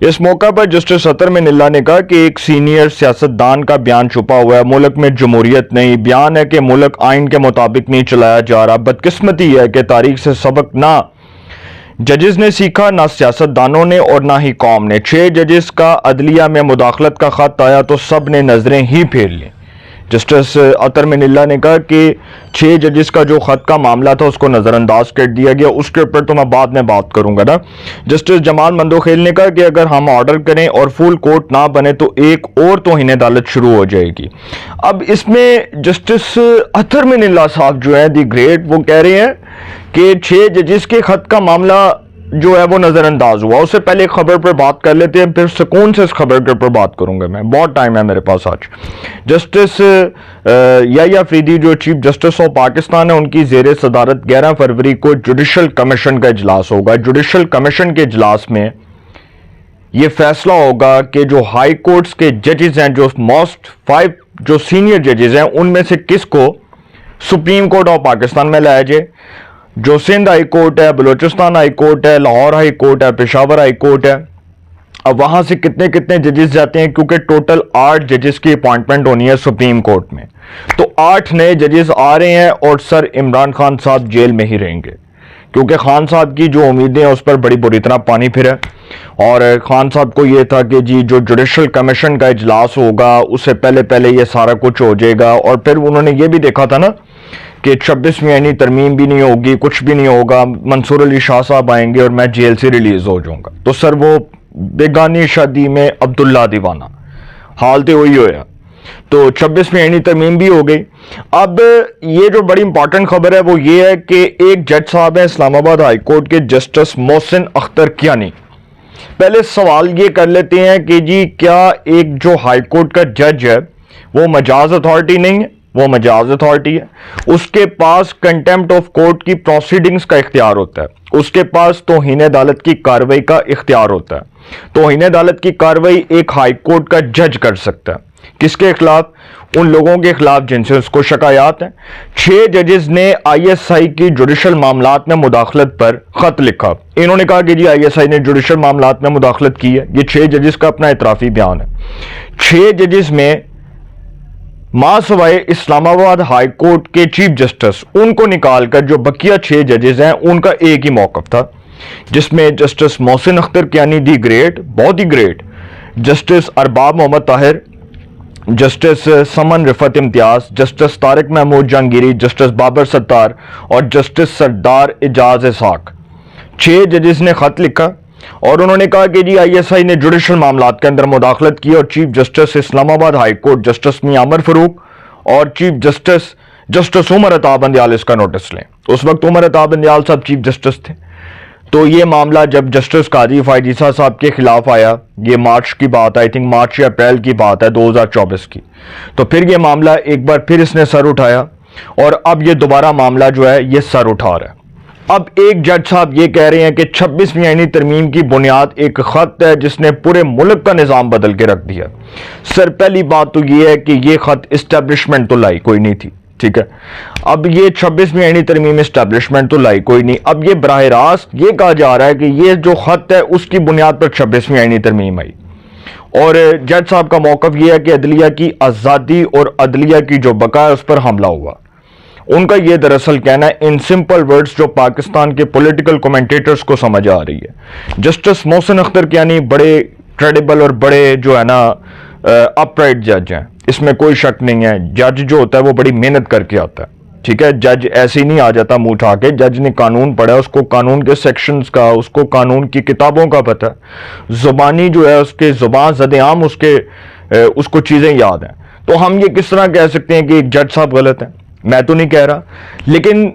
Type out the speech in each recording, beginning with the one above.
اس موقع پر جسٹس اطہر من اللہ نے کہا کہ ایک سینئر سیاستدان کا بیان چھپا ہوا ہے، ملک میں جمہوریت نہیں، بیان ہے کہ ملک آئین کے مطابق نہیں چلایا جا رہا۔ بدقسمتی ہے کہ تاریخ سے سبق نہ ججز نے سیکھا، نہ سیاستدانوں نے اور نہ ہی قوم نے۔ 6 ججز کا عدلیہ میں مداخلت کا خط آیا تو سب نے نظریں ہی پھیر لیں۔ جسٹس اطہر من اللہ نے کہا کہ 6 ججز کا جو خط کا معاملہ تھا اس کو نظر انداز کر دیا گیا، اس کے اوپر تو میں بعد میں بات کروں گا نا۔ جسٹس جمال مندوخیل نے کہا کہ اگر ہم آرڈر کریں اور فل کورٹ نہ بنے تو ایک اور توہین عدالت شروع ہو جائے گی۔ اب اس میں جسٹس اطہر من اللہ صاحب جو ہیں دی گریٹ، وہ کہہ رہے ہیں کہ 6 ججز کے خط کا معاملہ جو ہے وہ نظر انداز ہوا۔ اس سے پہلے ایک خبر پر بات کر لیتے ہیں، پھر سکون سے اس خبر کے اوپر بات کروں گا، میں بہت ٹائم ہے میرے پاس آج۔ جسٹس یحییٰ فریدی جو چیف جسٹس آف پاکستان ہے، ان کی زیر صدارت 11 فروری کو جوڈیشل کمیشن کا اجلاس ہوگا۔ جوڈیشل کمیشن کے اجلاس میں یہ فیصلہ ہوگا کہ جو ہائی کورٹس کے ججز ہیں، جو موسٹ 5 جو سینئر ججز ہیں، ان میں سے کس کو سپریم کورٹ آف پاکستان میں لایا جائے۔ جو سندھ ہائی کورٹ ہے، بلوچستان ہائی کورٹ ہے، لاہور ہائی کورٹ ہے، پشاور ہائی کورٹ ہے، اب وہاں سے کتنے کتنے ججز جاتے ہیں، کیونکہ ٹوٹل 8 ججز کی اپوائنٹمنٹ ہونی ہے سپریم کورٹ میں، تو 8 نئے ججز آ رہے ہیں اور سر عمران خان صاحب جیل میں ہی رہیں گے، کیونکہ خان صاحب کی جو امیدیں ہیں اس پر بڑی بری طرح پانی پھرا، اور خان صاحب کو یہ تھا کہ جی جو جوڈیشل کمیشن کا اجلاس ہوگا اس سے پہلے پہلے یہ سارا کچھ ہو جائے گا، اور پھر انہوں نے یہ بھی دیکھا تھا نا کہ 26ویں آئینی ترمیم بھی نہیں ہوگی، کچھ بھی نہیں ہوگا، منصور علی شاہ صاحب آئیں گے اور میں جیل سے ریلیز ہو جاؤں گا، تو سر وہ بیگانی شادی میں عبداللہ دیوانہ حال تو وہی ہویا، تو 26ویں آئینی ترمیم بھی ہو گئی۔ اب یہ جو بڑی امپورٹنٹ خبر ہے وہ یہ ہے کہ ایک جج صاحب ہیں اسلام آباد ہائی کورٹ کے جسٹس محسن اختر کیانی۔ پہلے سوال یہ کر لیتے ہیں کہ جی کیا ایک جو ہائی کورٹ کا جج ہے وہ مجاز اتھارٹی نہیں ہے؟ وہ مجاز اتھارٹی ہے، اس کے پاس کنٹیمپٹ آف کورٹ کی پروسیڈنگز کا اختیار ہوتا ہے، اس کے پاس توہین عدالت کی کارروائی کا اختیار ہوتا ہے۔ توہین عدالت کی کارروائی ایک ہائی کورٹ کا جج کر سکتا ہے، کس کے خلاف؟ ان لوگوں کے خلاف جن سے اس کو شکایات ہیں۔ 6 ججز نے ISI کی جوڈیشل معاملات میں مداخلت پر خط لکھا، انہوں نے کہا کہ جی ISI نے جوڈیشل معاملات میں مداخلت کی ہے، یہ 6 ججز کا اپنا اعترافی بیان ہے۔ 6 ججز میں ماں سوائے اسلام آباد ہائی کورٹ کے چیف جسٹس، ان کو نکال کر جو بقیہ 6 ججز ہیں ان کا ایک ہی موقف تھا، جس میں justice Mohsin Akhtar Kayani the great, بہت ہی great, justice Arbab Muhammad Tahir, justice Saman Rifat Imtiaz, justice Tariq Mahmood Jahangiri, justice Babar Sattar اور جسٹس سردار اعجاز اسحاق، 6 ججز نے خط لکھا اور انہوں نے کہا کہ جی ISI نے جوڈیشل معاملات کے اندر مداخلت کی، اور چیف جسٹس اسلام آباد ہائی کورٹ جسٹس میاں عمر فاروق اور چیف جسٹس عمر عطا بندیال اس کا نوٹس لیں۔ اس وقت عمر عطا بندیال صاحب چیف جسٹس تھے، تو یہ معاملہ جب جسٹس قاضی فائز عیسیٰ صاحب کے خلاف آیا، یہ مارچ کی بات، آئی تھنک مارچ یا اپریل کی بات ہے 2024 کی، تو پھر یہ معاملہ ایک بار پھر اس نے سر اٹھایا، اور اب یہ دوبارہ معاملہ جو ہے یہ سر اٹھا رہا ہے۔ اب ایک جج صاحب یہ کہہ رہے ہیں کہ 26ویں آئینی ترمیم کی بنیاد ایک خط ہے جس نے پورے ملک کا نظام بدل کے رکھ دیا۔ سر پہلی بات تو یہ ہے کہ یہ خط اسٹیبلشمنٹ تو لائی کوئی نہیں تھی، ٹھیک ہے، اب یہ 26ویں آئینی ترمیم اسٹیبلشمنٹ تو لائی کوئی نہیں، اب یہ براہ راست یہ کہا جا رہا ہے کہ یہ جو خط ہے اس کی بنیاد پر 26ویں آئینی ترمیم آئی، اور جج صاحب کا موقف یہ ہے کہ عدلیہ کی آزادی اور عدلیہ کی جو بقا ہے اس پر حملہ ہوا۔ ان کا یہ دراصل کہنا ہے ان سمپل ورڈز جو پاکستان کے پولیٹیکل کومنٹیٹرز کو سمجھ آ رہی ہے۔ جسٹس محسن اختر کیانی بڑے کریڈیبل اور بڑے جو ہے نا اپ رائٹ جج ہیں، اس میں کوئی شک نہیں ہے۔ جج جو ہوتا ہے وہ بڑی محنت کر کے آتا ہے، ٹھیک ہے، جج ایسے ہی نہیں آ جاتا منہ اٹھا کے، جج نے قانون پڑھا، اس کو قانون کے سیکشنز کا، اس کو قانون کی کتابوں کا پتہ ہے، زبانی جو ہے اس کے زبان زد عام اس کو چیزیں یاد ہیں، تو ہم یہ کس طرح کہہ سکتے ہیں کہ ایک جج صاحب غلط ہیں؟ میں تو نہیں کہہ رہا، لیکن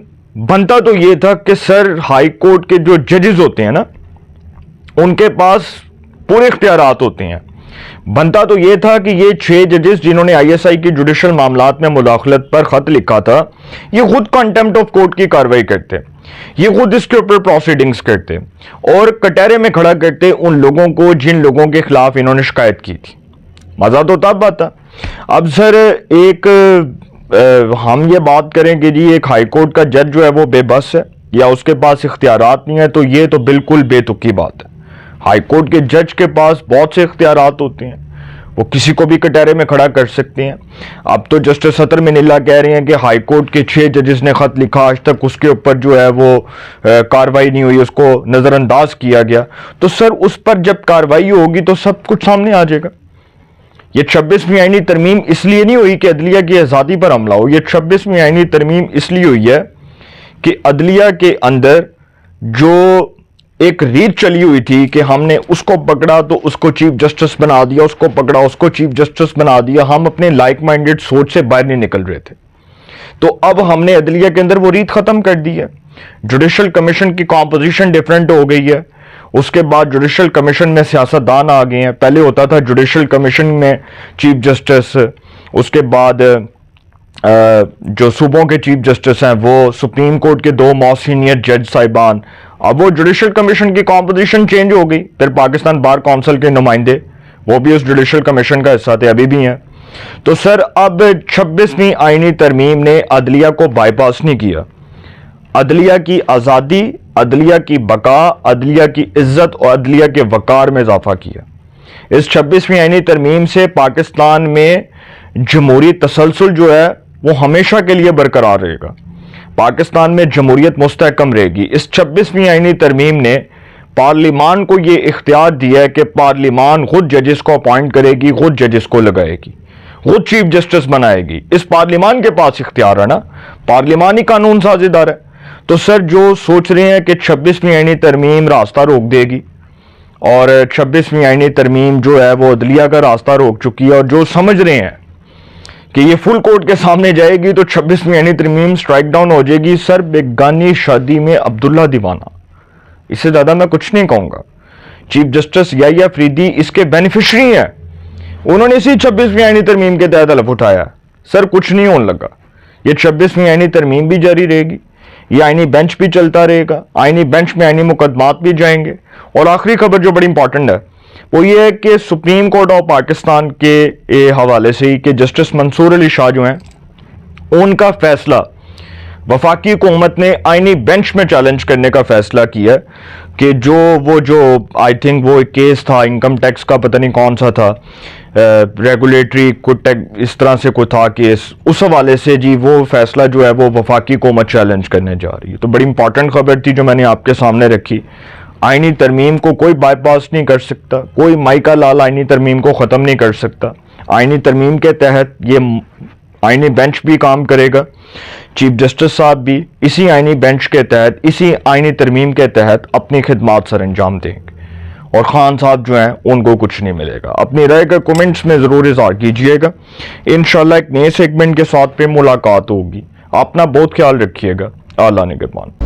بنتا تو یہ تھا کہ سر ہائی کورٹ کے جو ججز ہوتے ہیں نا ان کے پاس پورے اختیارات ہوتے ہیں، بنتا تو یہ تھا کہ یہ 6 ججز جنہوں نے ISI کی جوڈیشل معاملات میں مداخلت پر خط لکھا تھا، یہ خود کنٹیمپٹ آف کورٹ کی کارروائی کرتے، یہ خود اس کے اوپر پروسیڈنگز کرتے اور کٹہرے میں کھڑا کرتے ان لوگوں کو جن لوگوں کے خلاف انہوں نے شکایت کی تھی۔ مزہ تو تب آتا۔ اب سر ایک ہم یہ بات کریں کہ جی ایک ہائی کورٹ کا جج جو ہے وہ بے بس ہے یا اس کے پاس اختیارات نہیں ہے، تو یہ تو بالکل بے تکی بات ہے۔ ہائی کورٹ کے جج کے پاس بہت سے اختیارات ہوتے ہیں, وہ کسی کو بھی کٹہرے میں کھڑا کر سکتے ہیں. اب تو جسٹس اطہر منیلا کہہ رہے ہیں کہ ہائی کورٹ کے 6 ججز نے خط لکھا, آج تک اس کے اوپر جو ہے وہ کاروائی نہیں ہوئی, اس کو نظر انداز کیا گیا. تو سر اس پر جب کاروائی ہوگی تو سب کچھ سامنے آ جائے گا. یہ 26ویں آئینی ترمیم اس لیے نہیں ہوئی کہ عدلیہ کی آزادی پر حملہ ہو, یہ 26ویں آئینی ترمیم اس لیے ہوئی ہے کہ عدلیہ کے اندر جو ایک ریت چلی ہوئی تھی کہ ہم نے اس کو پکڑا تو اس کو چیف جسٹس بنا دیا, اس کو پکڑا اس کو چیف جسٹس بنا دیا, ہم اپنے لائک مائنڈڈ سوچ سے باہر نہیں نکل رہے تھے. تو اب ہم نے عدلیہ کے اندر وہ ریت ختم کر دی ہے. جوڈیشل کمیشن کی کمپوزیشن ڈیفرنٹ ہو گئی ہے. اس کے بعد جوڈیشل کمیشن میں سیاستدان آ گئے ہیں. پہلے ہوتا تھا جوڈیشل کمیشن میں چیف جسٹس, اس کے بعد جو صوبوں کے چیف جسٹس ہیں وہ سپریم کورٹ کے 2 موسٹ سینئر جج صاحبان. اب وہ جوڈیشل کمیشن کی کمپوزیشن چینج ہو گئی. پھر پاکستان بار کونسل کے نمائندے وہ بھی اس جوڈیشل کمیشن کا حصہ تھے, ابھی بھی ہیں. تو سر اب 26ویں آئینی ترمیم نے عدلیہ کو بائی پاس نہیں کیا. عدلیہ کی آزادی, عدلیہ کی بقا, عدلیہ کی عزت اور عدلیہ کے وقار میں اضافہ کیا. اس 26ویں آئینی ترمیم سے پاکستان میں جمہوری تسلسل جو ہے وہ ہمیشہ کے لیے برقرار رہے گا. پاکستان میں جمہوریت مستحکم رہے گی. اس 26ویں آئینی ترمیم نے پارلیمان کو یہ اختیار دیا ہے کہ پارلیمان خود ججز کو اپوائنٹ کرے گی, خود ججز کو لگائے گی, خود چیف جسٹس بنائے گی. اس پارلیمان کے پاس اختیار ہے نا, پارلیمان ہی قانون ساز ادارہ ہے. تو سر جو سوچ رہے ہیں کہ 26ویں آئینی ترمیم راستہ روک دے گی, اور 26ویں آئینی ترمیم جو ہے وہ عدلیہ کا راستہ روک چکی ہے, اور جو سمجھ رہے ہیں کہ یہ فل کورٹ کے سامنے جائے گی تو 26ویں آئینی ترمیم سٹرائک ڈاؤن ہو جائے گی, سر بیگانی شادی میں عبداللہ دیوانہ, اس سے زیادہ میں کچھ نہیں کہوں گا. چیف جسٹس یحییٰ افریدی اس کے بینیفیشری ہیں, انہوں نے اسی 26ویں آئینی ترمیم کے تحت حلف اٹھایا. سر کچھ نہیں ہونے لگا. یہ 26ویں آئینی ترمیم بھی جاری رہے گی, یہ آئینی بینچ بھی چلتا رہے گا, آئینی بینچ میں آئینی مقدمات بھی جائیں گے. اور آخری خبر جو بڑی امپورٹنٹ ہے وہ یہ ہے کہ سپریم کورٹ آف پاکستان کے حوالے سے ہی کہ جسٹس منصور علی شاہ جو ہیں ان کا فیصلہ وفاقی حکومت نے آئینی بینچ میں چیلنج کرنے کا فیصلہ کیا کہ جو آئی تھنک وہ ایک کیس تھا انکم ٹیکس کا, پتہ نہیں کون سا تھا, ریگولیٹری اس طرح سے کوئی تھا کیس, اس حوالے سے جی وہ فیصلہ جو ہے وہ وفاقی حکومت چیلنج کرنے جا رہی ہے. تو بڑی امپورٹنٹ خبر تھی جو میں نے آپ کے سامنے رکھی. آئینی ترمیم کو کوئی بائی پاس نہیں کر سکتا, کوئی مائکا لال آئینی ترمیم کو ختم نہیں کر سکتا. آئینی ترمیم کے تحت یہ آئینی بینچ بھی کام کرے گا, چیف جسٹس صاحب بھی اسی آئینی بینچ کے تحت, اسی آئینی ترمیم کے تحت اپنی خدمات سر انجام دیں گے, اور خان صاحب جو ہیں ان کو کچھ نہیں ملے گا. اپنی رائے کا کومنٹس میں ضرور اظہار کیجئے گا. انشاءاللہ ایک نئے سیگمنٹ کے ساتھ پہ ملاقات ہوگی. اپنا بہت خیال رکھیے گا. اللہ نگہبان.